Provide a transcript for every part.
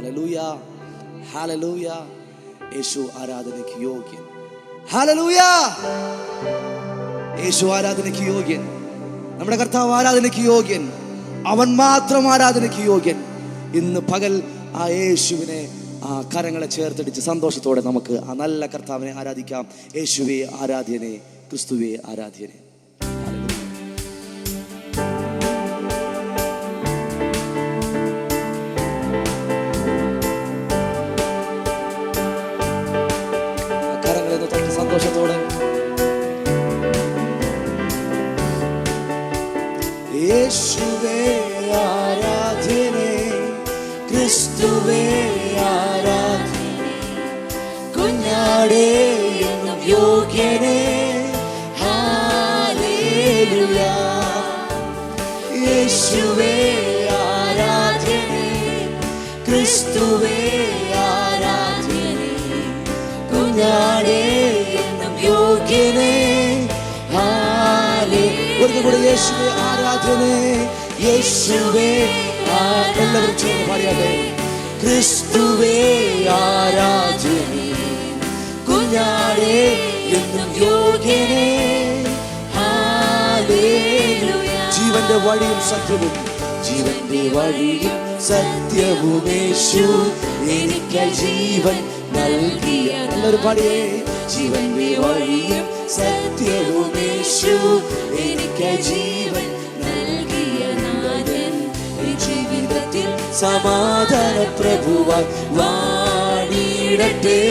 Hallelujah, hallelujah. യേശു ആരാധനയ്ക്ക് യോഗ്യൻ. Hallelujah. യേശു ആരാധനയ്ക്ക് യോഗ്യൻ. നമ്മുടെ കർത്താവ് ആരാധനയ്ക്ക് യോഗ്യൻ. അവൻ മാത്രം ആരാധനയ്ക്ക് യോഗ്യൻ. ഇന്ന് പകൽ ആ യേശുവിനെ ആ കരങ്ങളെ ചേർത്തടിച്ച് സന്തോഷത്തോടെ നമുക്ക് ആ നല്ല കർത്താവിനെ ആരാധിക്കാം. യേശുവേ ആരാധ്യനെ, ക്രിസ്തുവേ ആരാധ്യനെ. കരങ്ങളെ തൊട്ട് സന്തോഷത്തോടെ യേശുവേ ആരാധ്യനെ, ക്രിസ്തുവേ ആരാധ്യനെ, കുഞ്ഞാടേ എന്നും യോഗ്യനെ. ഹല്ലേലൂയ. യേശുവേ ആരാധ്യനെ, ക്രിസ്തുവേ ആരാധ്യനെ, കുഞ്ഞാടേ എന്നും യോഗ്യനെ. ഒരിക്കൽ യേശുവേ ആരാധനെ, യേശുവേ എല്ലാവരും ചേർന്ന് പാടിയാട്ടെ. ക്രിസ്തുവേ ആരാധനെ, കുഞ്ഞാടേ എന്നും യോഗ്യനെ. ഹല്ലേലൂയ. ജീവന്റെ വഴിയും സത്യവും, ജീവന്റെ വഴിയും സത്യവും യേശു എനിക്ക് ജീവൻ നൽകിയ. എല്ലാവരും പാടിയേ. ജീവന്റെ വഴിയും സത്യവും യേശു എനിക്ക് ജീവൻ നൽകിയ നാഥൻ, ജീവിതത്തിൽ സമാധാന പ്രഭുവായി വാണിടട്ടെ,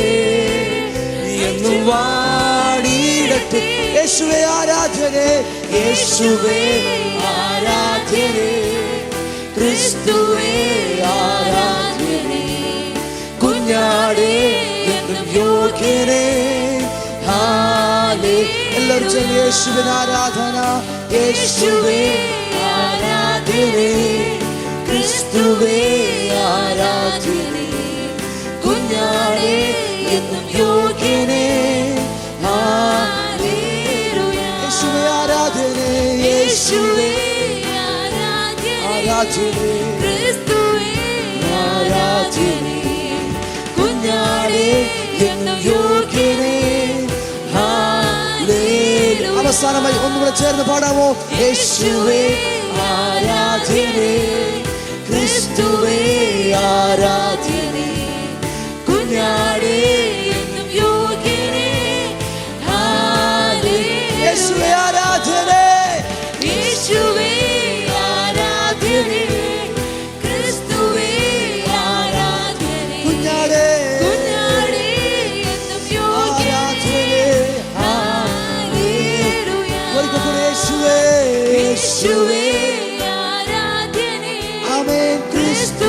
എന്നും വാണിടട്ടെ. യേശുവേ ആരാധനെ, യേശുവേ ആരാധനെ, ക്രിസ്തുവേ ആരാധനെ, കുഞ്ഞാടേ എന്നും യോഗ്യനെ. എല്ലാവരും ചൊല്ലി യേശുവിന് ആരാധന, യേശുവേ ആരാധനെ, ക്രിസ്തുവേ ആരാധനെ, കുഞ്ഞാടേ എന്നും യോഗ്യനെ. ഹല്ലേലൂയ. യേശുവേ ആരാധനെ, യേശുവേ ആരാധനെ, ക്രിസ്തുവേ ആരാധനെ, കുഞ്ഞാടേ എന്നും യോഗ്യനെ. അവസാനമായി ഒന്നുകൂടെ ചേർന്ന് പാടാമോ? യേശുവേ ആരാധനെ, ക്രിസ്തുവേ ആരാധനെ, കുഞ്ഞാടേ എന്നും യോഗ്യനെ. യേശുവേ ആരാധനെ, യേശുവേ ആരാധനെ, ക്രിസ്തുവേ ആരാധനെ, കുഞ്ഞാടേ എന്നും യോഗ്യനെ. യേശുവേ ആരാധനെ, ആമേൻ. ക്രിസ്തു